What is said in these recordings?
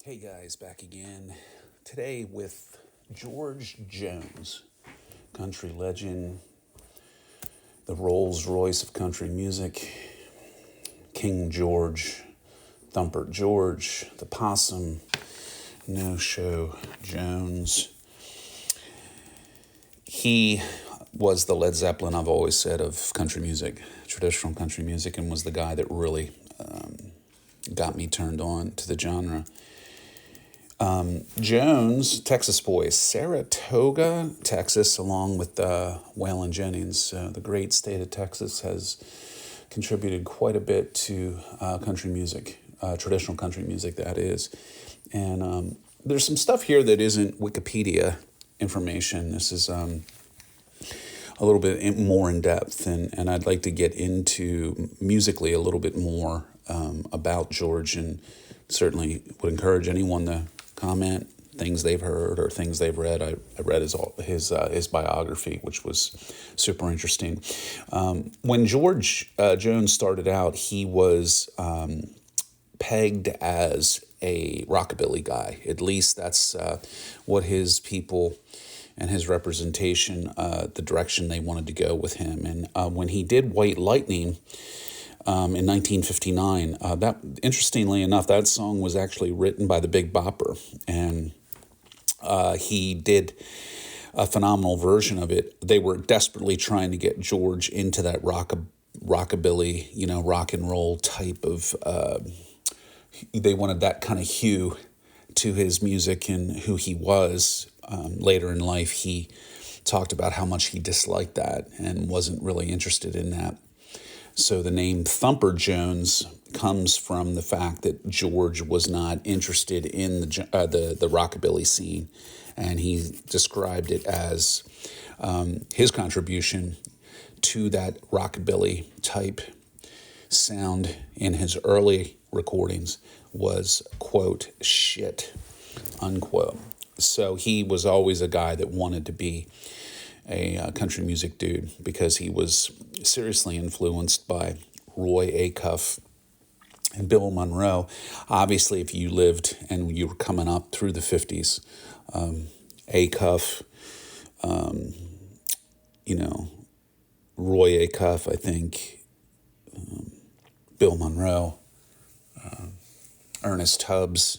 Hey guys, back again. Today with George Jones, country legend, the Rolls Royce of country music, King George, Thumper George, the Possum, No Show Jones. He was the Led Zeppelin, I've always said, of country music, traditional country music, and was the guy that really got me turned on to the genre. Jones, Texas boy, Saratoga, Texas, along with Waylon Jennings. The great state of Texas has contributed quite a bit to country music, traditional country music, that is. And there's some stuff here that isn't Wikipedia information. This is a little bit more in depth, and I'd like to get into musically a little bit more about George, and certainly would encourage anyone to comment things they've heard or things they've read. I read his biography, which was super interesting. When George Jones started out, he was pegged as a rockabilly guy. At least that's what his people and his representation, the direction they wanted to go with him. And when he did White Lightning, in 1959. That, interestingly enough, that song was actually written by the Big Bopper, and he did a phenomenal version of it. They were desperately trying to get George into that rockabilly, rock and roll type of. They wanted that kind of hue to his music and who he was. Later in life, he talked about how much he disliked that and wasn't really interested in that. So the name Thumper Jones comes from the fact that George was not interested in the rockabilly scene, and he described it as his contribution to that rockabilly type sound in his early recordings was, quote, shit, unquote. So he was always a guy that wanted to be a country music dude because he was seriously influenced by Roy Acuff and Bill Monroe. Obviously, if you lived and you were coming up through the 50s, Acuff, Roy Acuff, I think, Bill Monroe, Ernest Tubbs,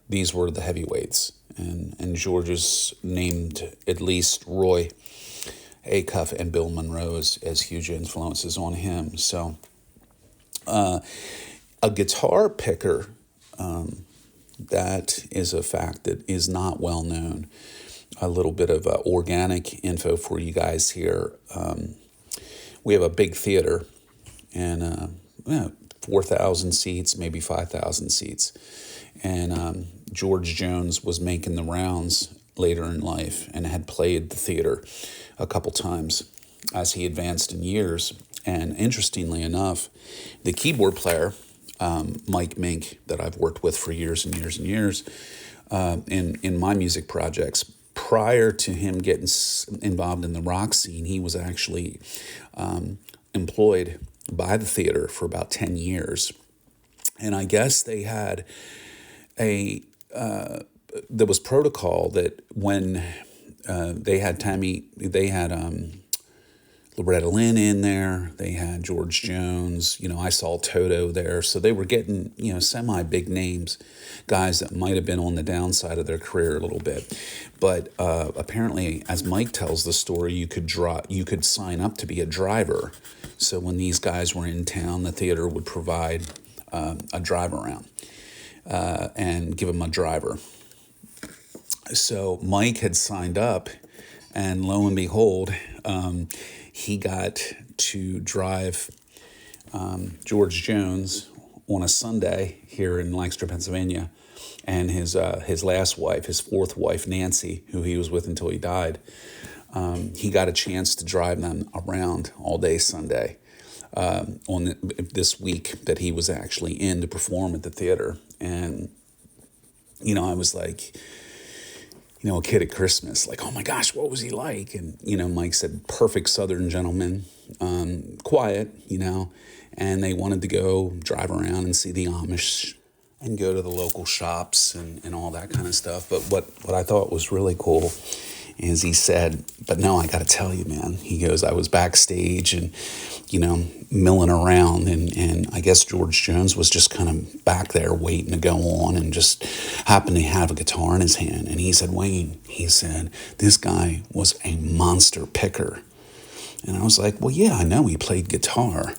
these were the heavyweights. And George is named at least Roy Acuff and Bill Monroe as huge influences on him. So a guitar picker, that is a fact that is not well known. A little bit of organic info for you guys here. We have a big theater, and 4,000 seats, maybe 5,000 seats. And George Jones was making the rounds later in life and had played the theater a couple times as he advanced in years. And interestingly enough, the keyboard player, Mike Mink, that I've worked with for years and years and years in my music projects, prior to him getting involved in the rock scene, he was actually employed by the theater for about 10 years. And I guess they had there was protocol that when they had Loretta Lynn in there, they had George Jones, I saw Toto there. So they were getting, semi-big names, guys that might have been on the downside of their career a little bit. But apparently, as Mike tells the story, you could sign up to be a driver. So when these guys were in town, the theater would provide a drive around and give them a driver. So Mike had signed up, and lo and behold, he got to drive George Jones on a Sunday here in Lancaster, Pennsylvania, and his last wife, his fourth wife, Nancy, who he was with until he died. He got a chance to drive them around all day Sunday on this week that he was actually in to perform at the theater. And, I was like, a kid at Christmas, like, oh my gosh, what was he like? And, Mike said, perfect Southern gentleman, quiet, and they wanted to go drive around and see the Amish and go to the local shops and all that kind of stuff. But what I thought was really cool is he said, but no, I got to tell you, man, he goes, I was backstage and, milling around, and I guess George Jones was just kind of back there waiting to go on and just happened to have a guitar in his hand. And he said, Wayne, he said, this guy was a monster picker. And I was like, well, yeah, I know he played guitar.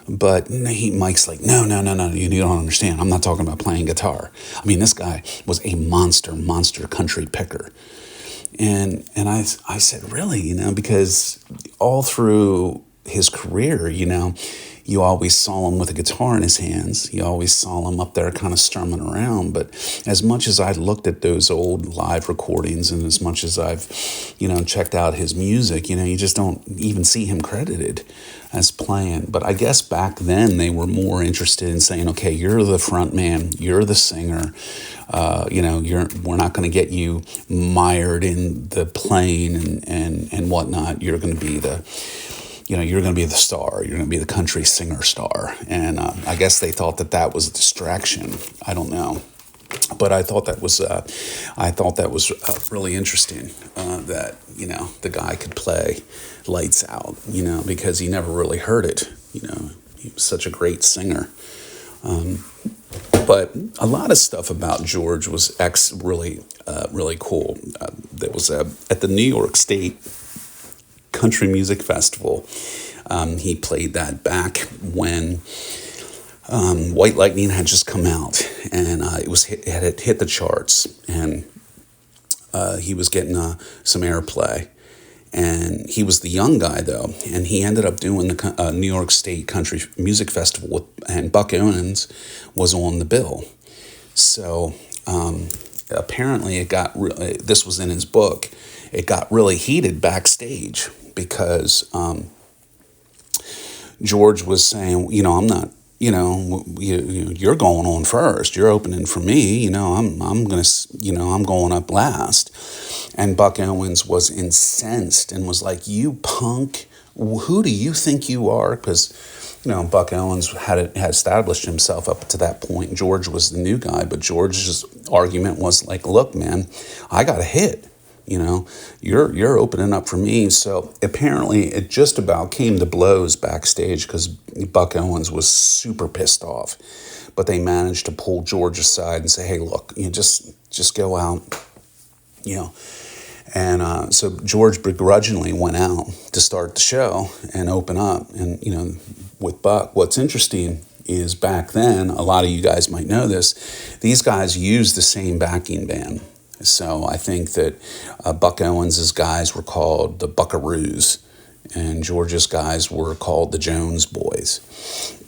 But Mike's like, no, you don't understand. I'm not talking about playing guitar. I mean, this guy was a monster country picker. And I said, really, because all through his career, you always saw him with a guitar in his hands. You always saw him up there kind of strumming around. But as much as I looked at those old live recordings and as much as I've, checked out his music, you just don't even see him credited as playing. But I guess back then they were more interested in saying, okay, you're the front man, you're the singer, we're not going to get you mired in the playing and whatnot. You're going to be you're going to be the star. You're going to be the country singer star. And I guess they thought that was a distraction. I don't know. But I thought that was really interesting that, the guy could play lights out, because he never really heard it. He was such a great singer. But a lot of stuff about George was really cool. There was at the New York State Country Music Festival. He played that back when White Lightning had just come out, and it had hit the charts, and he was getting some airplay. And he was the young guy, though, and he ended up doing the New York State Country Music Festival, and Buck Owens was on the bill. So apparently this was in his book, it got really heated backstage because George was saying, I'm not, you're going on first. You're opening for me. I'm going up last. And Buck Owens was incensed and was like, you punk, who do you think you are? Because, Buck Owens had established himself up to that point. George was the new guy, but George's argument was like, look, man, I got a hit. You're opening up for me. So apparently it just about came to blows backstage because Buck Owens was super pissed off. But they managed to pull George aside and say, hey, look, just go out, And so George begrudgingly went out to start the show and open up. And, with Buck, what's interesting is back then, a lot of you guys might know this, these guys used the same backing band. So I think that Buck Owens' guys were called the Buckaroos, and George's guys were called the Jones Boys.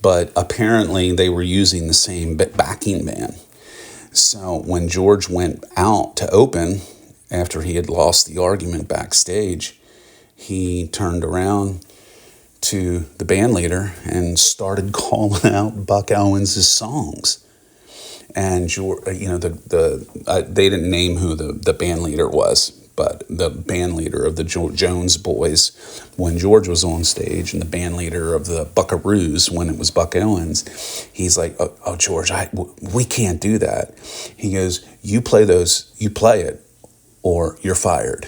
But apparently they were using the same backing band. So when George went out to open, after he had lost the argument backstage, he turned around to the band leader and started calling out Buck Owens' songs. And they didn't name who the band leader was, but the band leader of the Jones Boys when George was on stage, and the band leader of the Buckaroos when it was Buck Owens, he's like, oh George, we can't do that. He goes, you play it, or you're fired.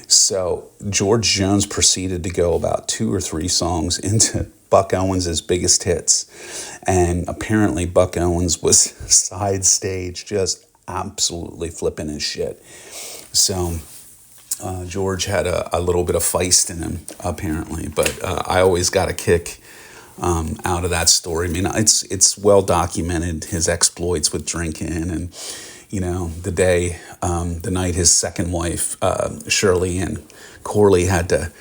So George Jones proceeded to go about 2 or 3 songs into Buck Owens' biggest hits. And apparently Buck Owens was side stage, just absolutely flipping his shit. So George had a little bit of feist in him, apparently. But I always got a kick out of that story. I mean, it's well documented, his exploits with drinking, and the night his second wife, Shirley Ann Corley, had to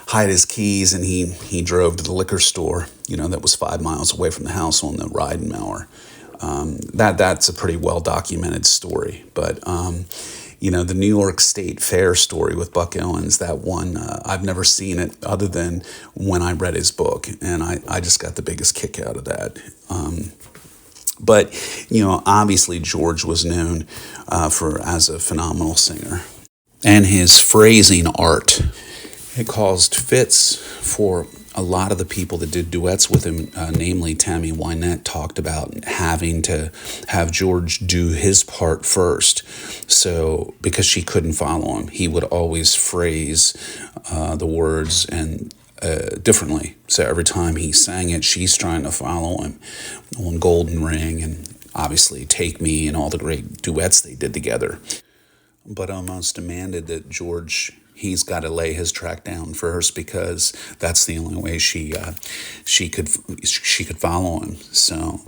hide his keys, and he drove to the liquor store, that was 5 miles away from the house on the riding mower. That's a pretty well documented story. But the New York State Fair story with Buck Owens, that one, I've never seen it other than when I read his book, and I just got the biggest kick out of that. But obviously George was known as a phenomenal singer, and his phrasing art, it caused fits for a lot of the people that did duets with him, namely Tammy Wynette, talked about having to have George do his part first. So because she couldn't follow him, he would always phrase the words and differently. So every time he sang it, she's trying to follow him on Golden Ring and obviously Take Me and all the great duets they did together. But almost demanded that George, he's got to lay his track down first because that's the only way she could follow him. So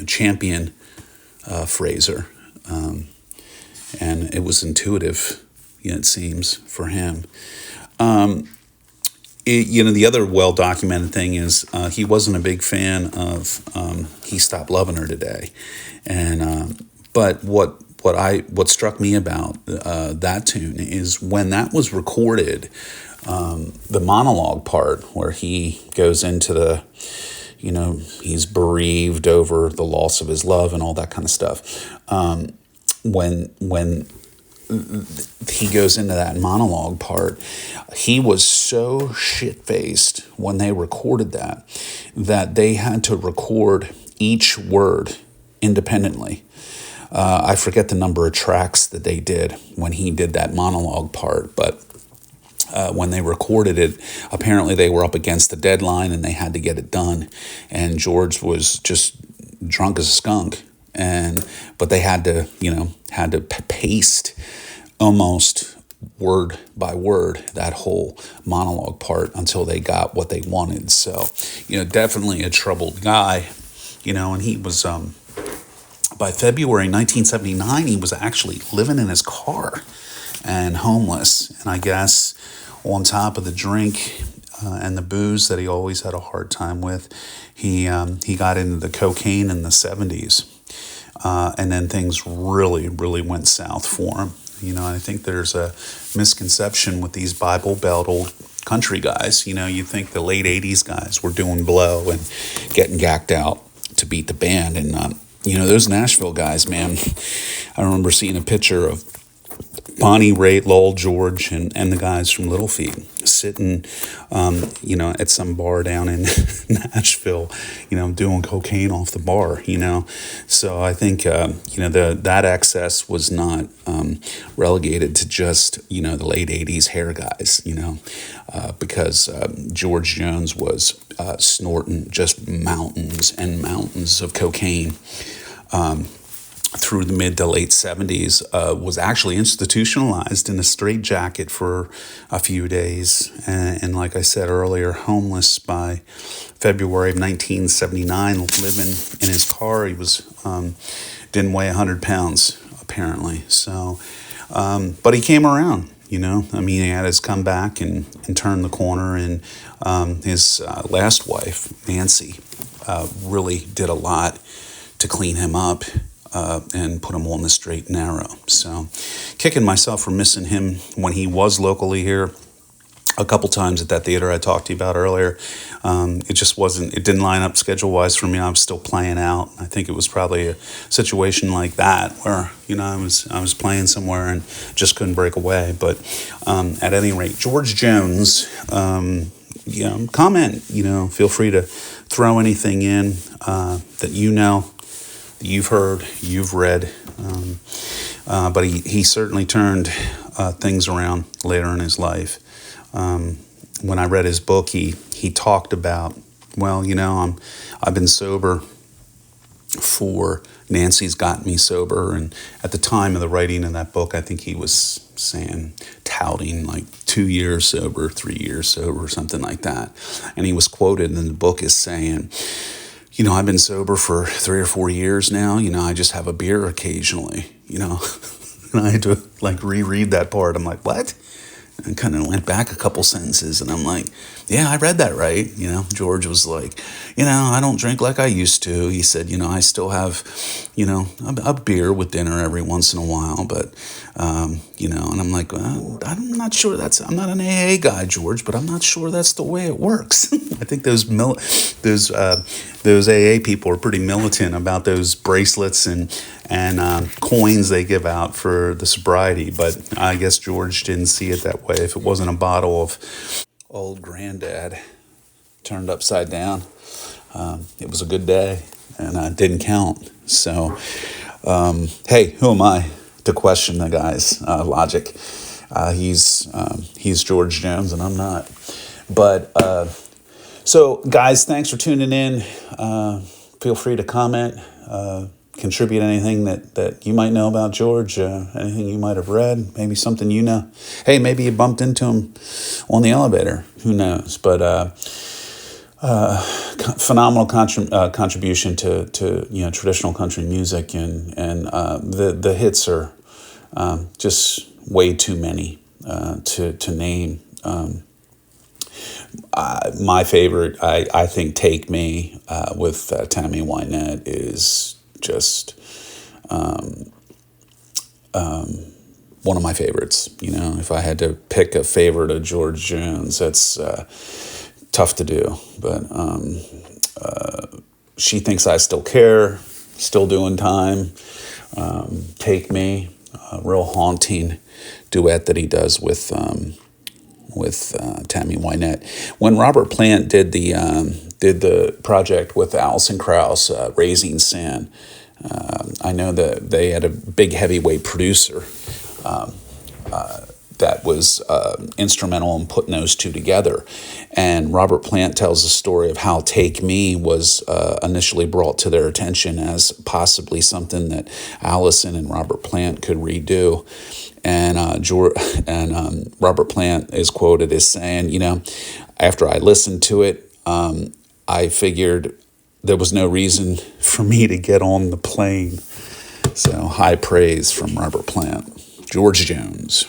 champion Fraser, and it was intuitive, it seems, for him. The other well-documented thing is he wasn't a big fan of He Stopped Loving Her Today, and but what struck me about that tune is when that was recorded, the monologue part where he goes into the, he's bereaved over the loss of his love and all that kind of stuff. When he goes into that monologue part, he was so shit-faced when they recorded that they had to record each word independently. I forget the number of tracks that they did when he did that monologue part, but when they recorded it, apparently they were up against the deadline and they had to get it done. And George was just drunk as a skunk, but they had to paste almost word by word that whole monologue part until they got what they wanted. So, definitely a troubled guy, and he was. By February 1979, he was actually living in his car and homeless. And I guess on top of the drink and the booze that he always had a hard time with, he got into the cocaine in the 70s. And then things really, really went south for him. I think there's a misconception with these Bible Belt old country guys. You think the late 80s guys were doing blow and getting gacked out to beat the band. And, those Nashville guys, man, I remember seeing a picture of Bonnie, Raitt, Lowell, George, and the guys from Little Feat sitting, at some bar down in Nashville, doing cocaine off the bar, So I think, that excess was not relegated to just, the late 80s hair guys, because George Jones was snorting just mountains and mountains of cocaine through the mid to late 70s, was actually institutionalized in a straitjacket for a few days. And like I said earlier, homeless by February of 1979, living in his car. He was didn't weigh 100 pounds, apparently. So, but he came around. He had his comeback and turned the corner. And his last wife, Nancy, really did a lot to clean him up and put him on the straight and narrow. So, kicking myself for missing him when he was locally here a couple times at that theater I talked to you about earlier. It didn't line up schedule-wise for me. I was still playing out. I think it was probably a situation like that where, I was playing somewhere and just couldn't break away. But at any rate, George Jones, comment, feel free to throw anything in that you've heard, you've read, but he certainly turned things around later in his life. When I read his book, he talked about, I've been sober for Nancy's gotten me sober, and at the time of the writing of that book, I think he was touting like 2 years sober, 3 years sober, something like that. And he was quoted in the book as saying, I've been sober for 3 or 4 years now. I just have a beer occasionally, And I had to reread that part. I'm like, what? And kind of went back a couple sentences and I'm like, yeah, I read that right. George was like, I don't drink like I used to. He said, I still have, a beer with dinner every once in a while, but, and I'm like, well, I'm not sure I'm not an AA guy, George, but I'm not sure that's the way it works. I think those AA people are pretty militant about those bracelets and coins they give out for the sobriety, but I guess George didn't see it that way. If it wasn't a bottle of old granddad turned upside down. It was a good day, and I didn't count. So, hey, who am I to question the guy's logic? He's George Jones, and I'm not. But so, guys, thanks for tuning in. Feel free to comment, contribute anything that you might know about George, anything you might have read, maybe something you know. Hey, maybe you bumped into him on the elevator. Who knows? But phenomenal contribution to traditional country music, and the hits are just way too many to name. My favorite, I think, "Take Me" with Tammy Wynette is just one of my favorites. If I had to pick a favorite of George Jones, that's tough to do. But "She Thinks I Still Care," still doing time. "Take Me," a real haunting duet that he does with Tammy Wynette. When Robert Plant did the project with Alison Krauss, "Raising Sand," I know that they had a big heavyweight producer that was instrumental in putting those two together. And Robert Plant tells the story of how "Take Me" was initially brought to their attention as possibly something that Allison and Robert Plant could redo. And Robert Plant is quoted as saying, after I listened to it, I figured there was no reason for me to get on the plane. So high praise from Robert Plant. George Jones.